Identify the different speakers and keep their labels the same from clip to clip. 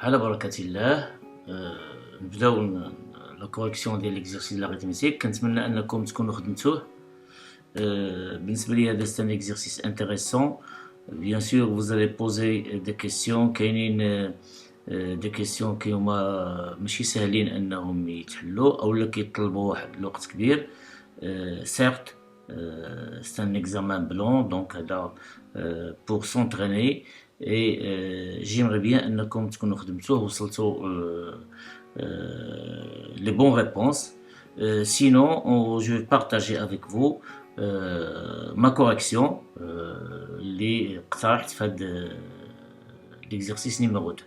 Speaker 1: على بركة الله. نبداو لا كوريكسيون ديال ليكزارسيس ديال l'arithmétique. كنتمنى انكم تكونوا خدمتوه. بالنسبه لي هذا c'est un exercice intéressant. Bien sûr vous allez poser des questions. كاينين دي كيسيون كي هما ماشي ساهلين انهم يتحلوا اولا كيطلبوا واحد الوقت كبير. certes c'est un examen blanc donc هذا pour s'entraîner et j'aimerais bien انكم تكونوا خدمتوه وصلتوا les bonnes réponses. Sinon je vais partager avec vous ma correction اللي اقترحت في هذا l'exercice numéro 2.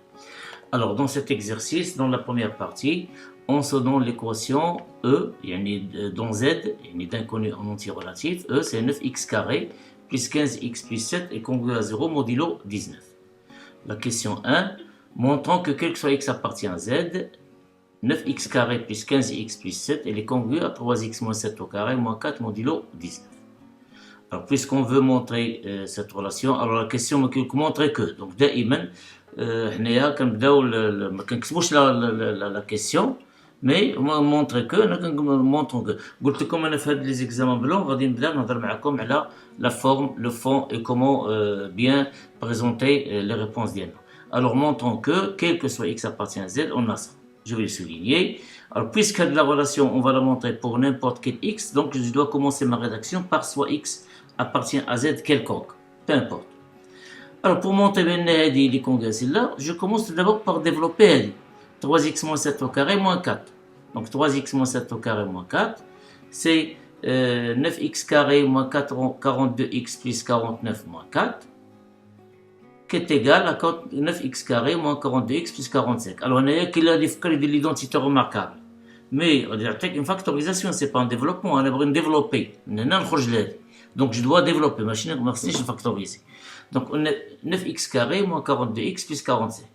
Speaker 1: Alors dans cet exercice, dans la première partie, on se donne l'équation E, dans Z, d'inconnu en entier relatif, E c'est 9x carré plus 15x plus 7 est congru à 0 modulo 19. La question 1, montrant que quel que soit x appartient à Z, 9x carré plus 15x plus 7 est congru à 3x moins 7 au carré moins 4 modulo 19. Alors puisqu'on veut montrer cette relation, alors la question montre que, donc دائما حنايا كنبداو ما كنكتبوش لا كيسيون مي مونطري كو. انا كنمونطرو كو قلت لكم انا في هاد لي زيكزامان بلون غادي نبدا نهضر معكم على لا فورم لو فون اي كومون بيان بريزونتي لي ريبونس ديالنا. alors montrons que quel que soit x appartient à z, on a ça. Je vais le souligner. Alors puisque la relation on va la montrer pour n'importe quel x, donc je dois commencer ma rédaction par soit x appartient à z quelconque, peu importe. Alors pour montrer les congrès là, je commence d'abord par développer 3x moins 7 au carré moins 4. Donc 3x moins 7 au carré moins 4, c'est 9x carré moins 42x plus 49 moins 4, qui est égal à 9x carré moins 42x plus 45. Alors on a qu'il a l'identité remarquable. Mais on dirait une factorisation, c'est pas un développement, on a développer. Donc je dois développer, machine je factoriser. Donc on a 9x carré moins 42x plus 45.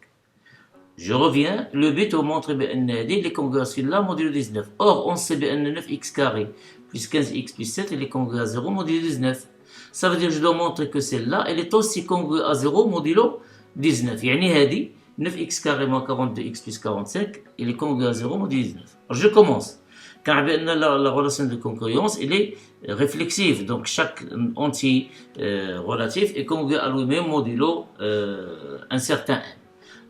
Speaker 1: Je reviens, le but on montre les congruations là, modulo 19. Or on sait bien 9x carré plus 15x plus 7 elle est congrue à 0 modulo 19. Ça veut dire que je dois montrer que celle-là elle est aussi congrue à 0 modulo 19. يعني هذه 9x carré moins 42x plus 45 elle est congrue à 0 modulo 19. Alors je commence. Car la relation de concurrence elle est réflexive, donc chaque entier relatif est congru à lui-même modulo un certain n.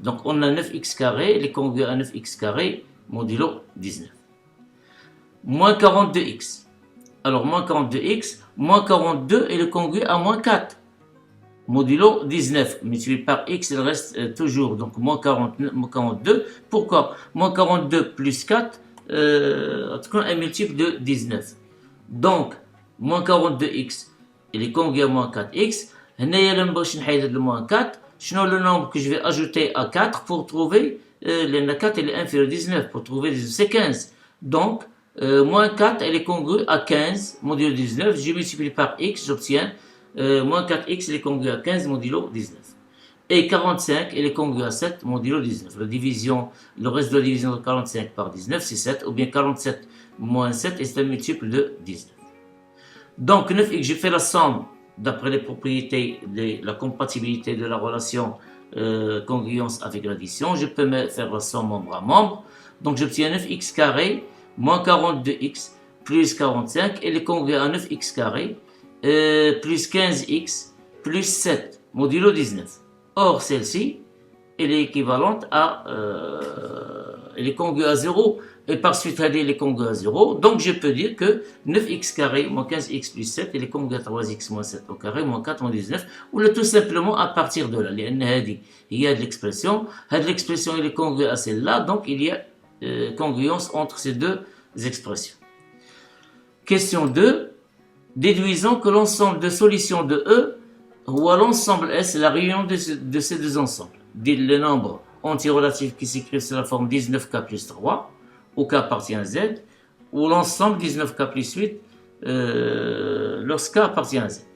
Speaker 1: Donc on a 9x carré, il est congru à 9x carré modulo 19. Moins 42x. Alors moins 42x, moins 42 est le congru à moins 4 modulo 19. Multiplié par x, il reste toujours donc moins 42. Pourquoi? Moins 42 plus 4 un multiple de 19. Donc moins 42x il est congru à moins 4x. هنايا لما باش نحيد le moins 4 شنو le nombre que je vais ajouter à 4 pour trouver le 4 il est inférieur à 19 pour trouver c'est 15. Donc moins 4 elle est congrue à 15 modulo 19. Je multiplie par x, j'obtiens moins 4x il est congru à 15 modulo 19. Et 45 elle est congrue à 7 modulo 19. Le reste de la division de 45 par 19 c'est 7, ou bien 47 moins 7 est un multiple de 19. Donc 9x, j'ai fait la somme d'après les propriétés de la compatibilité de la relation congruence avec l'addition. Je peux faire la somme membre à membre. Donc j'obtiens 9x carré moins 42x plus 45 elle est congrue à 9x carré plus 15x plus 7 modulo 19. Or celle-ci elle est équivalente à elle est congrue à 0 et par suite elle est congrue à 0. Donc je peux dire que 9x carré moins 15x plus 7 elle est congrue à 3x moins 7 au carré moins 4 moins 19, ou là tout simplement à partir de là. Il y a de l'expression, l'expression elle est congrue à celle-là, donc il y a congruence entre ces deux expressions. Question 2. Déduisons que l'ensemble de solutions de E ou à l'ensemble S, la réunion de ces deux ensembles. Les nombres antirelatifs qui s'écrivent sous la forme 19k plus 3, au K appartient à Z, ou l'ensemble 19k plus 8 lorsque K appartient à Z.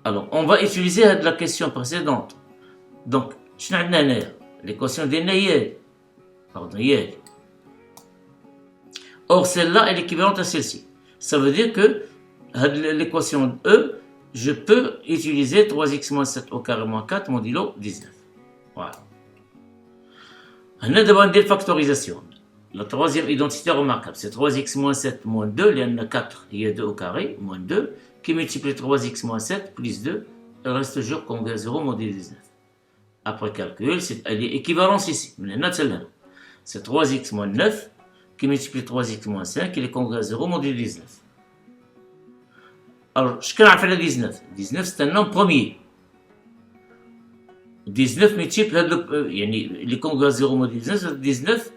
Speaker 1: Alors, on va utiliser la question précédente. Donc, l'équation des Neyel. Pardon, Yel. Or, celle-là est équivalente à celle-ci. Ça veut dire que l'équation E, je peux utiliser 3x moins 7 au carré moins 4 modulo 19. Voilà. هنا دابا ندير فاكتوريزاسيون. La troisième identité remarquable, c'est 3x moins 7 moins 2, il y en a 4, il y a 2 au carré, moins 2, qui multiplie 3x moins 7 plus 2, elle reste toujours congrue à 0 module 19. Après calcul, elle est équivalence ici, c'est 3x moins 9, qui multiplie 3x moins 5, il est congrue à 0 module 19. Alors, je connais la 19. 19, c'est un nombre premier. 19 multiple, il est congrue à 0 module 19, 19,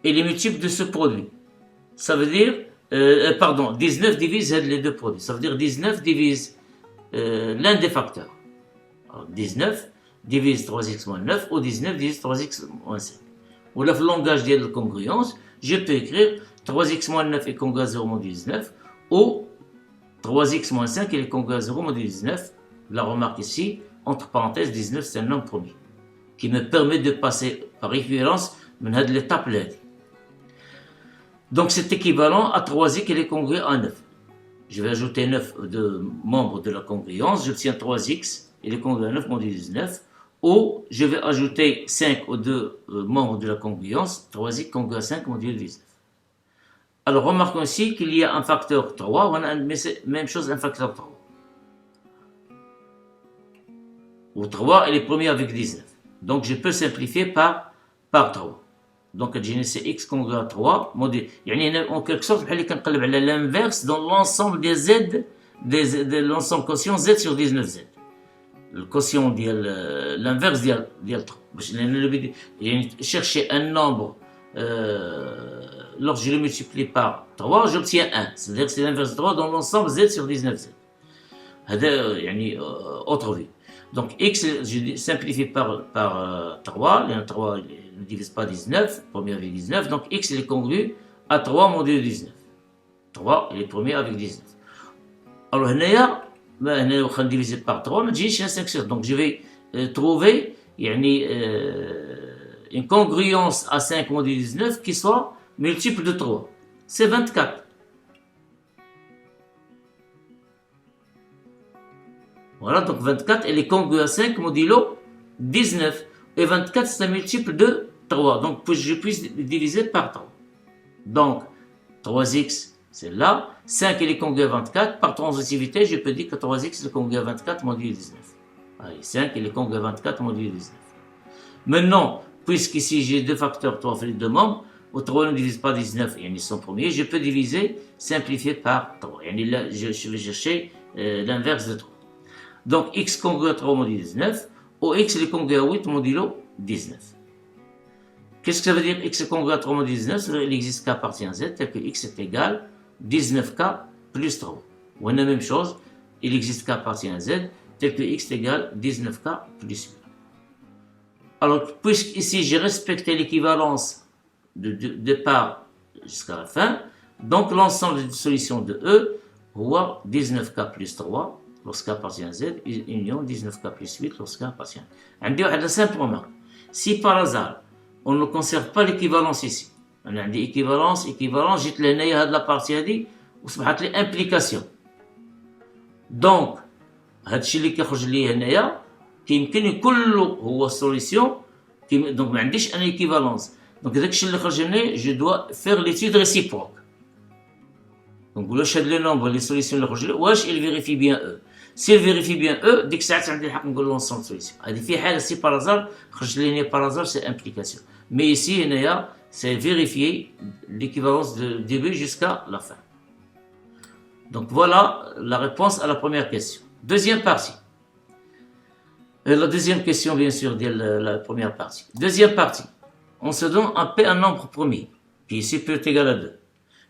Speaker 1: et les multiples de ce produit. Ça veut dire, 19 divise les deux produits. Ça veut dire 19 divise l'un des facteurs. Alors, 19 divise 3x moins 9 ou 19 divise 3x moins 5. Ou là, le langage de la congruence, je peux écrire 3x moins 9 est congru à 0 module 19 ou 3x moins 5 est congru à 0 module 19. La remarque ici, entre parenthèses, 19 c'est un nombre premier qui me permet de passer par équivalence de l'étape là. Donc c'est équivalent à 3x qui est congru à 9. Je vais ajouter 9 de membres de la congruence, j'obtiens 3x, il est congru à 9 module 19, ou je vais ajouter 5 aux deux membres de la congruence, 3x congru à 5 module 19. Alors remarquons ici qu'il y a un facteur 3, on a même chose un facteur 3. Où 3 est premier avec 19. Donc je peux simplifier par 3. Donc c'est x congru à 3 module. En quelque sorte, on peut l'inverse dans l'ensemble des z, de l'ensemble quotient z sur 19z. Le quotient l'inverse de 3. Chercher un nombre, lorsque je le multiplie par 3, j'obtiens 1. C'est-à-dire que c'est l'inverse de 3 dans l'ensemble z sur 19z. Autre vue. Donc x, je simplifie par 3, 3 ne divise pas 19, premier avec 19, donc x il est congru à 3 module 19. 3 il est premier avec 19. Alors هنايا on va diviser par 3, ما تجيش 5 sur. Donc je vais trouver une congruence à 5 module 19 qui soit multiple de 3. C'est 24. Voilà, donc 24, elle est congrue à 5 modulo 19. Et 24, c'est un multiple de 3. Donc, je puisse diviser par 3. Donc, 3x, c'est là. 5, elle est congrue à 24. Par transitivité, je peux dire que 3x est congrue à 24 module 19. Allez, 5, elle est congrue à 24 module 19. Maintenant, puisqu'ici, j'ai deux facteurs, 3 fait les deux membres, au 3 ne divise pas 19, et ils sont premiers, je peux diviser, simplifier par 3. Et là, je vais chercher l'inverse de 3. Donc, x congru à 3 modulo 19, ou x est congru à 8 modulo 19. Qu'est-ce que ça veut dire x est congru à 3 modulo 19? Ça veut dire qu'il existe k appartient à z, tel que x est égal 19k plus 3. Ou la même chose, il existe k appartient à z, tel que x est égal 19k plus 8. Alors, puisqu'ici j'ai respecté l'équivalence de départ jusqu'à la fin, donc l'ensemble des solutions de E, voit 19k plus 3, lorsqu'K appartient à Z, union 19K plus 8 lorsqu'K appartient. On dit une simple remarque. Si par hasard, on ne conserve pas l'équivalence ici, on a dit équivalence, j'ai de la partie dit, ou c'est l'implication. Donc, هادشي اللي كيخرج لي هنايا كيمكن كله هو solution, donc ما عنديش ان équivalence. Donc داكشي اللي خرج لنا je dois faire l'étude réciproque. Donc واش هاد لي نومبر لي سوليسيون اللي خرج لي واش il vérifie bien eux. S'il vérifie bien eux, dès que ça a été fait, on l'ensemble de solutions. Si par hasard, par hasard, c'est implication. Mais ici, c'est vérifier l'équivalence du début jusqu'à la fin. Donc voilà la réponse à la première question. Deuxième partie. La deuxième question, bien sûr, de la première partie. Deuxième partie. On se donne un nombre premier, qui ici peut être égal à 2.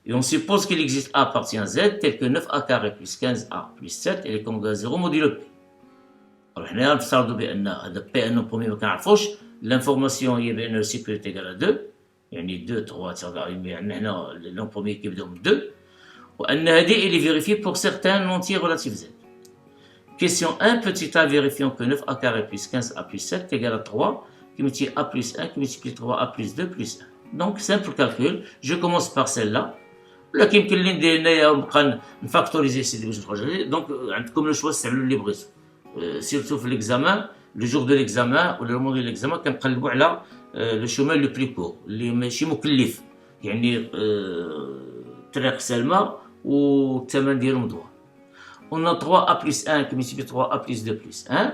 Speaker 1: Et on suppose qu'il existe A appartient à Z, tel que 9A carré plus 15A plus 7, et les congrue à 0 modulo P. Alors, on a P un nombre premier, l'information est bien aussi peut être égale à 2. Il y a 2, 3, etc. Mais le nombre premier qui est 2. Et il est vérifié pour certains entiers relatifs Z. Question 1, petit a vérifiant que 9A carré plus 15A plus 7 est égal à 3, qui multiplie A plus 1, qui multiplie 3A plus 2 plus 1. Donc, simple calcul, je commence par celle-là. لكن يمكن لي ندير هنايا ونبقى نفاكتوريزي سيدي باش نخرج. دونك عندكم لو شوا استعملوا اللي بغيتو سيرتو في ليكزامان لو جور دو ليكزامان ولا لو موندو دو ليكزامان كنقلبوا على le chemin le plus court اللي ماشي مكلف يعني طريق سلمى والثمن ديالو مضوع. On a 3a plus 1 qui multiplie 3a plus 2 plus 1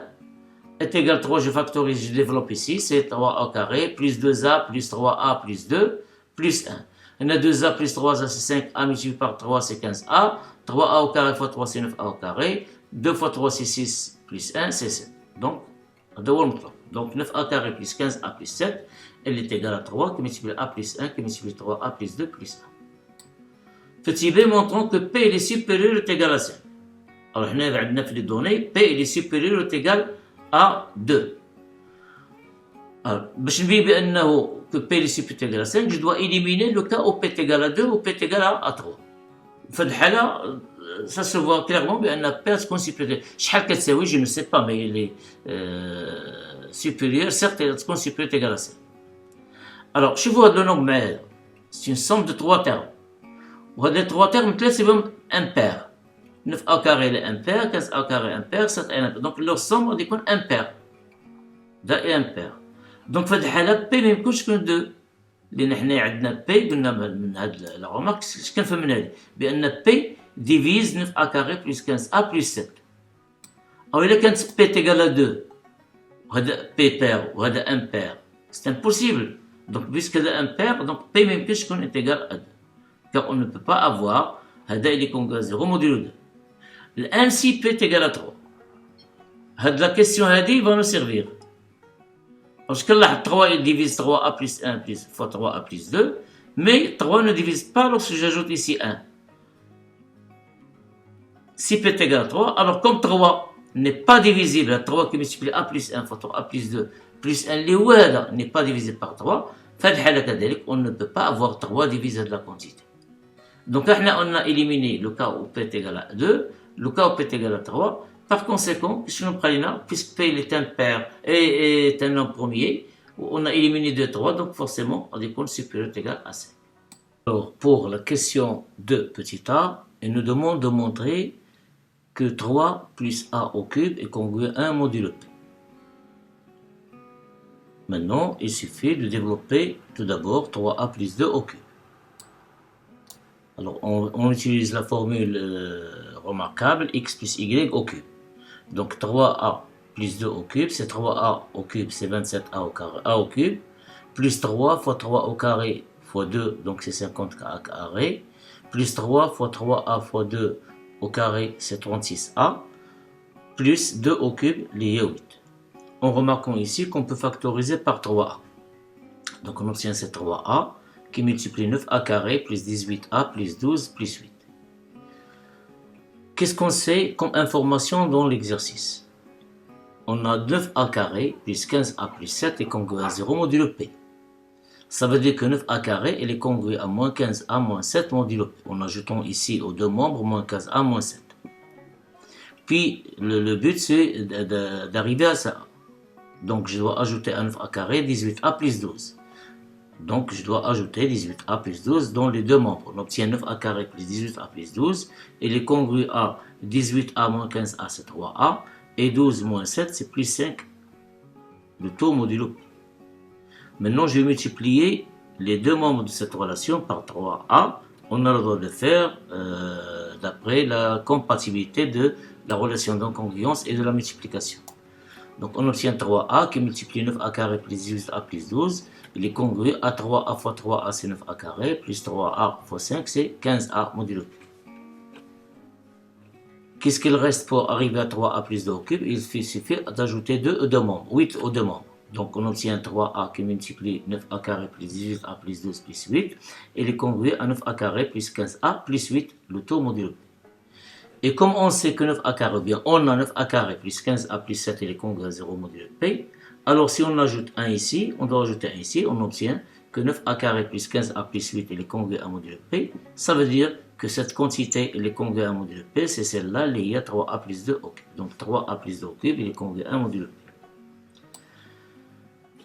Speaker 1: est égal à 3, je factorise, je développe ici, c'est 3a carré plus 2a plus 3a plus 2 plus 1. On a 2a plus 3a c'est 5a multiplié par 3 c'est 15a, 3a au carré fois 3 c'est 9a au carré, 2 fois 3 c'est 6 plus 1 c'est 7. Donc, donc 9a carré plus 15a plus 7, elle est égale à 3 qui multiplie a plus 1 qui multiplie 3a plus 2 plus 1. Petit b montrons que p est supérieur ou égal à 5. Alors, on a les données, p est supérieur ou égal à 2. Alors, باش نبين بأنه que p est supérieur ou égal à 5, je dois éliminer le cas où p est égal à 2 ou p est égal à 3. في الحالة ça se voit clairement بأن p تكون supérieure. شحال كتساوي je ne sais pas mais elle est supérieure, certes elle تكون supérieure ou égal à 5. Alors شوفوا هذا le nombre معايا c'est une somme de 3 termes. وهاد les 3 termes ثلاثة بهم impair. 9a carré est impair, 15a carré impair, 7a impair. Donc leur somme غادي يكون impair. ده impair. Donc في هاد الحالة p ما يمكنش تكون 2. لأن حنا عندنا p قلنا من هاد لا رومارك اش كنفهم من هادي بأن p divise 9a carré plus 15a plus 7. أو إلا كانت p égale à 2 وهذا p pair وهذا impair c'est impossible. Donc puisque هذا impair donc p ما يمكنش تكون égal à 2 car on ne peut pas avoir هذا اللي يكون 0 modulo 2. الآن si p est égal à 3 هاد la question هادي va nous servir. Parce que là, 3 il divise 3a plus 1 plus fois 3a plus 2, mais 3 ne divise pas lorsque j'ajoute ici 1. Si p est égal à 3, alors comme 3 n'est pas divisible, 3 qui multiplie a plus 1 fois 3a plus 2 plus 1 اللي n'est pas divisé par 3, on ne peut pas avoir 3 divisé de la quantité. Donc là, on a éliminé le cas où p est égal à 2, le cas où p est égal à 3. Par conséquent, puisque P est impair et est un nombre premier, on a éliminé 2, 3, donc forcément, on décompte supérieur ou égal à 5. Alors, pour la question de petit a, il nous demande de montrer que 3 plus a au cube est congruent à 1 modulo p. Maintenant, il suffit de développer tout d'abord 3a plus 2 au cube. Alors, on utilise la formule remarquable x plus y au cube. Donc 3a plus 2 au cube, c'est 3a au cube, c'est 27a au carré, a au cube, plus 3 fois 3 au carré fois 2, donc c'est 50a carré, plus 3 fois 3a fois 2 au carré, c'est 36a, plus 2 au cube, lié à 8. En remarquant ici qu'on peut factoriser par 3a. Donc on obtient ces 3a qui multiplie 9a carré plus 18a plus 12 plus 8. Qu'est-ce qu'on sait comme information dans l'exercice? On a 9a carré plus 15a plus 7 est congruent à 0 modulo p. Ça veut dire que 9a carré est congruent à moins 15a moins 7 modulo p. En ajoutant ici aux deux membres moins 15a moins 7. Puis le but c'est d'arriver à ça. Donc je dois ajouter à 9a carré 18a plus 12. Donc, je dois ajouter 18a plus 12 dans les deux membres. On obtient 9a carré plus 18a plus 12. Et les congruents à 18a moins 15a, c'est 3a. Et 12 moins 7, c'est plus 5. Le tout modulo p. Maintenant, je vais multiplier les deux membres de cette relation par 3a. On a le droit de faire d'après la compatibilité de la relation d'incongruence et de la multiplication. Donc, on obtient 3a qui multiplie 9a carré plus 18a plus 12. Il est congruent à 3a fois 3a c'est 9a carré, plus 3a fois 5 c'est 15a modulo p. Qu'est-ce qu'il reste pour arriver à 3a plus 2 au cube? Il suffit d'ajouter 2 aux deux membres, 8 aux deux membres. Donc on obtient 3a qui multiplie 9a carré plus 18a plus 12 plus 8. Il est congruent à 9a carré plus 15a plus 8, le tout modulo p. Et comme on sait que 9a carré, bien on a 9a carré plus 15a plus 7, il est congruent à 0 modulo p. Alors si on ajoute 1 ici, on doit ajouter 1 ici, on obtient que 9a carré plus 15a plus 8 est congruent à modulo p. Ça veut dire que cette quantité est congruent à modulo p, c'est celle-là liée à 3a plus 2 au cube. Donc 3a plus 2 au cube, il est congruent à modulo p.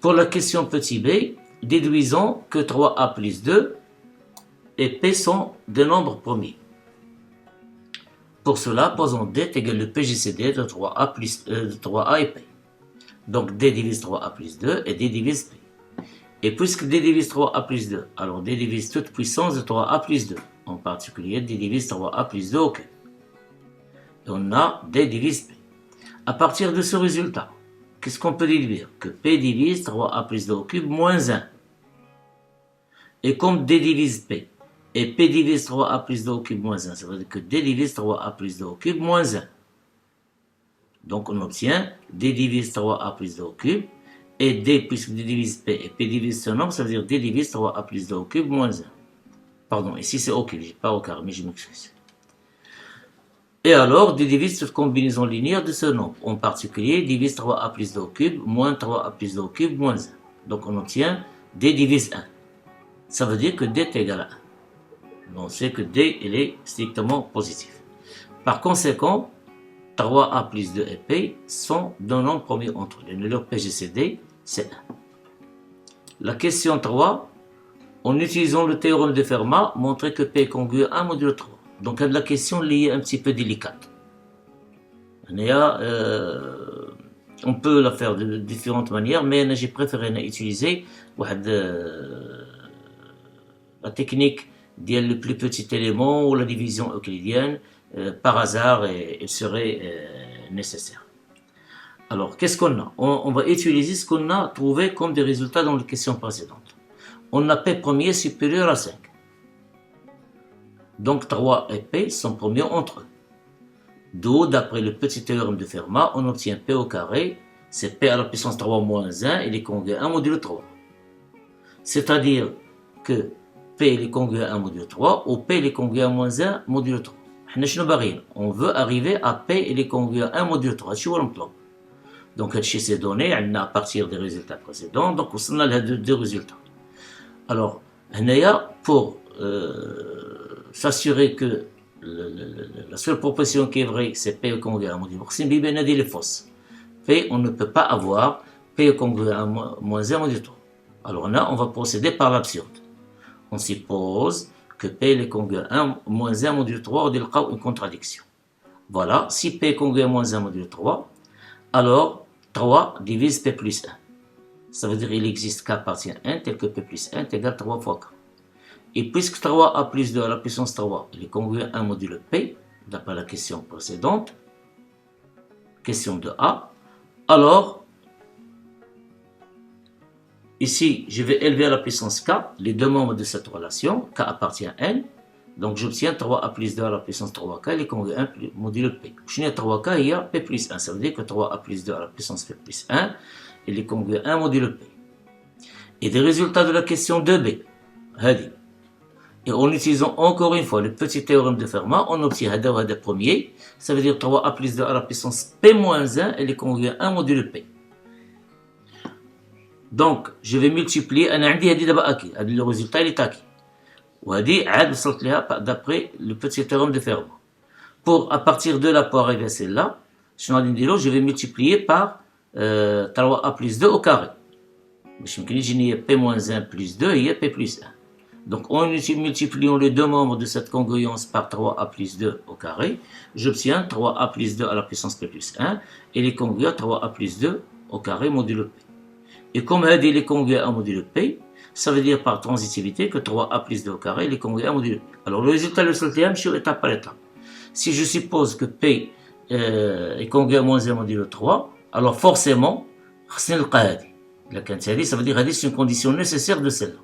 Speaker 1: Pour la question petit b, déduisons que 3a plus 2 et p sont des nombres premiers. Pour cela, posons d est égal au PJCD de 3a et p. Donc d divise 3a plus 2 et d divise p. Et puisque d divise 3a plus 2, alors d divise toute puissance de 3a plus 2. En particulier, d divise 3a plus 2 au cube. Et on a d divise p. À partir de ce résultat, qu'est-ce qu'on peut déduire? Que p divise 3a plus 2 au cube moins 1. Et comme d divise p, et p divise 3a plus 2 au cube moins 1, ça veut dire que d divise 3a plus 2 au cube moins 1. Donc on obtient d divise 3a plus 2 au cube, et d, puisque d divise p, et p divise ce nombre, ça veut dire d divise 3a plus 2 au cube moins 1. Pardon, ici c'est au cube, pas au carré, mais je m'excuse. Et alors, d divise toute combinaison linéaire de ce nombre. En particulier, divise 3a plus 2 au cube, moins 3a plus 2 au cube, moins 1. Donc on obtient d divise 1. Ça veut dire que d est égal à 1. Donc on sait que d, il est strictement positif. Par conséquent, 3a plus 2 et p sont d'un nombre premier entre eux. Leur PGCD, c'est 1. La question 3, en utilisant le théorème de Fermat, montrer que p est congruent à 1 modulo 3. Donc, la question liée un petit peu délicate. On peut la faire de différentes manières, mais j'ai préféré utiliser la technique le plus petit élément ou la division euclidienne. Par hasard, il serait nécessaire. Alors, qu'est-ce qu'on a? On va utiliser ce qu'on a trouvé comme des résultats dans les questions précédentes. On a p premier supérieur à 5. Donc 3 et p sont premiers entre eux. D'où, d'après le petit théorème de Fermat, on obtient p au carré, c'est p à la puissance 3 moins 1, il est congruent à 1 modulo 3. C'est-à-dire que p est congruent à 1 modulo 3 ou p est congruent à moins 1 modulo 3. On veut arriver à p est congruent à 1 modulo 3. Donc, c'est donné à partir des résultats précédents. Donc, on a deux résultats. Alors, pour s'assurer que la seule proposition qui est vraie, c'est P congruent à 1 modulo 3. Si Bibi a dit les fausses. P, on ne peut pas avoir P congruent à moins 1 modulo 3. Alors là, on va procéder par l'absurde. On suppose que P est congruent à moins 1 modulo 3, on dit une contradiction. Voilà, si P est congruent à moins 1 modulo 3, alors 3 divise P plus 1. Ça veut dire qu'il existe K appartient à 1, tel que P plus 1 est égal à 3 fois K. Et puisque 3a plus 2 à la puissance 3 il est congruent à 1 modulo P, d'après la question précédente, question de A, alors, ici, je vais élever à la puissance K les deux membres de cette relation, K appartient à N, donc j'obtiens 3a plus 2 à la puissance 3K, il est congruent à 1 modulo P. Je n'ai 3K, il y a P plus 1, ça veut dire que 3a plus 2 à la puissance P plus 1, il est congruent à 1 modulo P. Et des résultats de la question 2B, et en utilisant encore une fois le petit théorème de Fermat, on obtient le premier, ça veut dire 3a plus 2 à la puissance P moins 1, elle est congruent à 1 modulo P. Donc, je vais multiplier, le résultat il est acquis. D'après le petit théorème de Fermat. À partir de là, pour arriver à celle-là, je vais multiplier par 3a plus 2 au carré. Je vais P moins 1 plus 2 et P plus 1. Donc, en multipliant les deux membres de cette congruence par 3a plus 2 au carré, j'obtiens 3a plus 2 à la puissance P plus 1 et les congruent à 3a plus 2 au carré modulo P. Et comme il est congruent à modulo P, ça veut dire par transitivité que 3a plus 2 au carré il est congruent à modulo P. Alors, le résultat de ce sur étape par étape. Si je suppose que P est congruent à moins 1 modulo 3, alors forcément, ça veut dire que c'est une condition nécessaire de celle-là.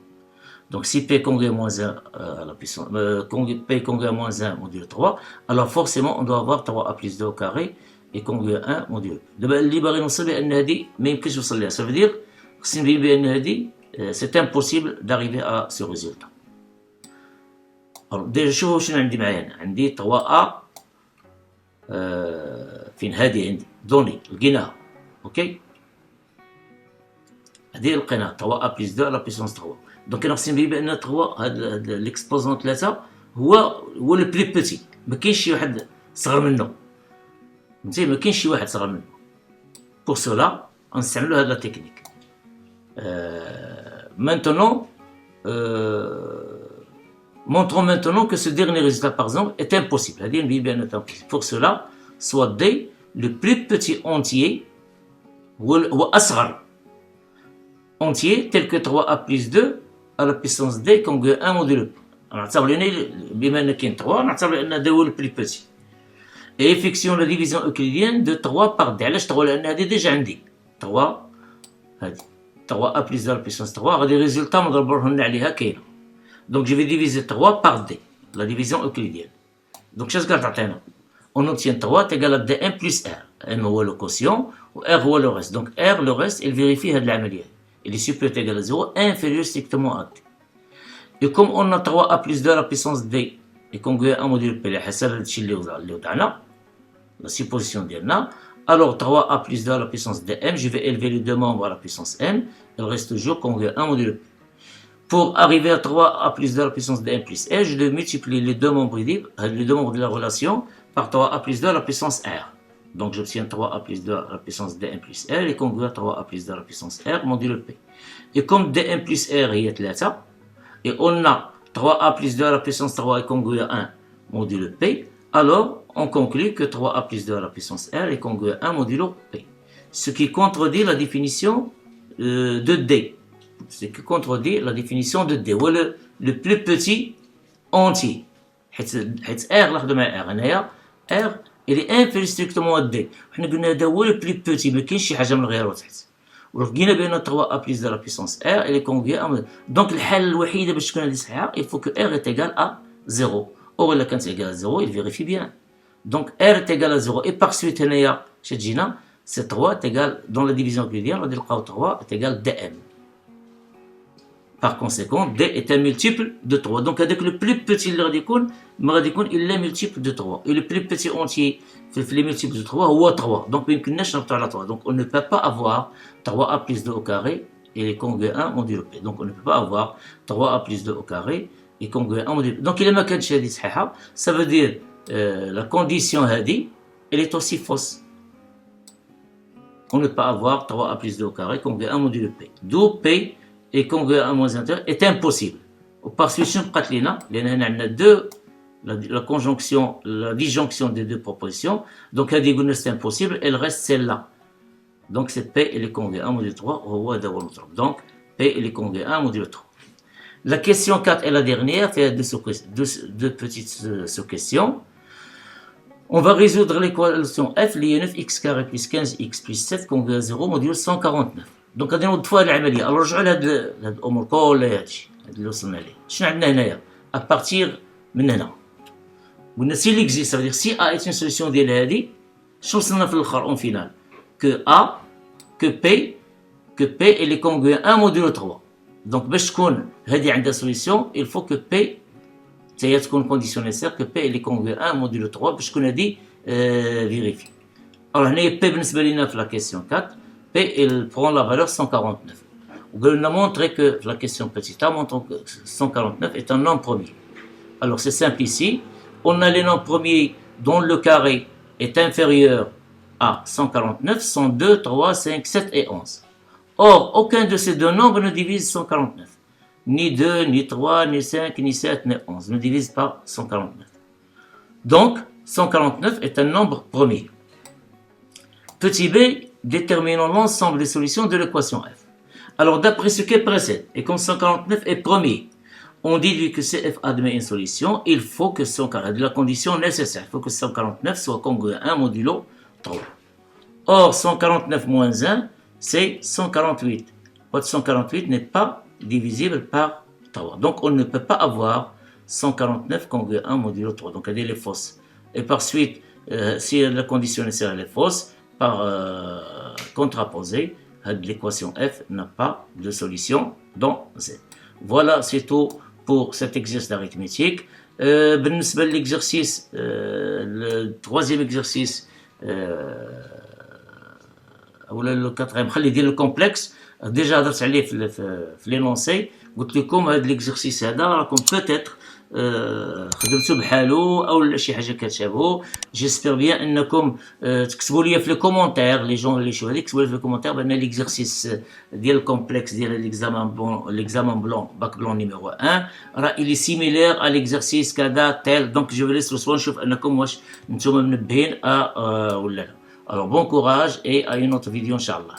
Speaker 1: Donc, si P est congruent à moins 1 à la puissance, P est congruent à moins 1 modulo 3, alors forcément, on doit avoir 3a plus 2 au carré et congruent à 1 modulo P. Ça veut dire que c'est impossible d'arriver à ce résultat. Alors, déjà, je vais 3a فين هذه عندي دوني لقيناها اوكي هذه لقيناها 3a plus 2 à la puissance 3 دونك كنقسم به بان 3 هذا الاكسبوزون 3 هو لو بلي بوتي ما كاينش شي واحد صغر منه فهمتي ما كاينش شي واحد صغر منه pour cela نستعملوا هذا التكنيك maintenant montrons maintenant que ce dernier résultat, par exemple, est impossible. Pour cela, soit D le plus petit entier, ou asghar, entier tel que 3a plus 2 à la puissance d conjugué 1 modulo p. نعتبر بما ان كاين 3 نعتبر ان هذا هو البلي بوتي. Et effectuons la division euclidienne de 3 par d. علاش 3 لان هذه ديجا عندي 3 هذه 3a plus 2 à la puissance 3 غادي ريزولتا نضربوا لنا عليها كاينه. Donc je vais diviser 3 par d, la division euclidienne. Donc qu'est-ce qu'elle تعطينا? On obtient 3 égale à dm plus r. m هو le quotient و r هو le reste. Donc r le reste il vérifie هذه العمليه. Il est supérieur égal à 0 inférieur strictement à d. Et comme on a 3a plus 2 à la puissance d et conjugué 1 modulo p على حسب هادشي اللي وضعنا la supposition ديالنا, alors 3a plus 2 à la puissance dm, je vais élever les deux membres à la puissance m, il reste toujours conjugué 1 modulo p. Pour arriver à 3a plus 2 à la puissance de m plus r, je dois multiplier les deux membres de la relation par 3a plus 2 à la puissance r. Donc j'obtiens 3a plus 2 à la puissance de m plus r et conjugué à 3a plus 2 à la puissance r modulo p. Et comme dm plus r est 3, et on a 3a plus 2 à la puissance 3 est conjugué à 1 modulo p, alors on conclut que 3a plus 2 à la puissance r est conjugué à 1 modulo p. Ce qui contredit la définition de d. Ce qui contredit la définition de d. Ou le plus petit entier. R ناخذ مع r هنايا r il est inférieur strictement à d. حنا قلنا هذا هو le plus petit ما كاينش شي حاجه من غيره تحت. ولقينا بان 3a plus de la puissance r il est conjugué à donc الحاله الوحيده باش تكون هذه صحيحه il faut que r est égal à 0. Or الا كانت égal à 0 il vérifie bien. Donc r est égal à 0 et par suite هنايا اش تجينا c'est 3 est égal dans la division euclidienne غادي نلقاو 3 est égal dm. Par conséquent, d est un multiple de 3. Donc, avec le plus petit il est multiple de 3. Et le plus petit entier, les multiples de 3, c'est 3. Donc, on ne peut pas avoir 3a plus 2 au carré et les conjugué 1 modulo p. Donc, on ne peut pas avoir 3a plus 2 au carré et conjugué 1 modulo p. Donc, il est ça veut dire la condition hadi, elle est aussi fausse. On ne peut pas avoir 3a plus 2 au carré conjugué 1 modulo p. D'où p et conjugué à moins 1 est impossible. Par suite, la conjonction, la disjonction des deux propositions. Donc, c'est impossible, elle reste celle-là. Donc, c'est P et les conjugué à modulo 3. Donc, P et les conjugué à modulo 3. La question 4 est la dernière, fait deux petites sous-questions. On va résoudre l'équation f, liée 9x carré plus 15x plus 7 conjugué à 0 modulo 149. دونك غادي نوضفوا هذه العمليه. الو رجعوا لهاد الامور كلها هادشي اللي وصلنا ليه. شنو عندنا هنايا ابارتير من هنا قلنا سي ليكزيست سا دير سي ا ايت اون سوليسيون ديال هادي شنو وصلنا في الاخر اون فينال كو ا كو بي اي لي كونغوي 1 موديلو 3. دونك باش تكون هادي عندها سوليسيون il faut que p هي تكون كونديسيون نيسير كو بي اي لي كونغوي 1 موديلو 3 باش تكون هادي فيريفي. الو هنايا بي بالنسبه لينا في لا كيسيون 4 P, il prend la valeur 149. On a montré que la question petit a montré que 149 est un nombre premier. Alors c'est simple ici. On a les nombres premiers dont le carré est inférieur à 149, sont 2, 3, 5, 7 et 11. Or, aucun de ces deux nombres ne divise 149. Ni 2, ni 3, ni 5, ni 7, ni 11 ne divise pas 149. Donc, 149 est un nombre premier. Petit b, déterminons l'ensemble des solutions de l'équation f. Alors d'après ce qui précède, et comme 149 est premier, on dit que si f admet une solution, il faut que 149, la condition nécessaire, il faut que 149 soit conjugué à 1 modulo 3. Or 149 moins 1, c'est 148. 148 n'est pas divisible par 3. Donc on ne peut pas avoir 149 conjugué à 1 modulo 3. Donc elle est fausse. Et par suite, si la condition nécessaire est fausse, par contraposé, l'équation f n'a pas de solution dans Z. Voilà, c'est tout pour cet exercice d'arithmétique. L'exercice, le troisième exercice, ou le quatrième, le complexe, déjà هضرت عليه في l'énoncé. قلت لكم هذا l'exercice هذا راكم peut-être خدمتو بحالو او شي حاجه كتشابهو. جيسبر بيان انكم تكتبوا لي في لي كومونتير لي جون اللي شو هذيك تكتبوا لي في لي كومونتير بان ليكزيرسيس ديال الكومبلكس ديال ليكزامان بلون باك بلون نيميرو 1 راه الي سيميلير ا ليكزيرسيس كذا تيل. دونك جو فيليس لو نشوف انكم واش نتوما منبهين ولا لا. Alors bon courage et à une autre vidéo, Inch'Allah.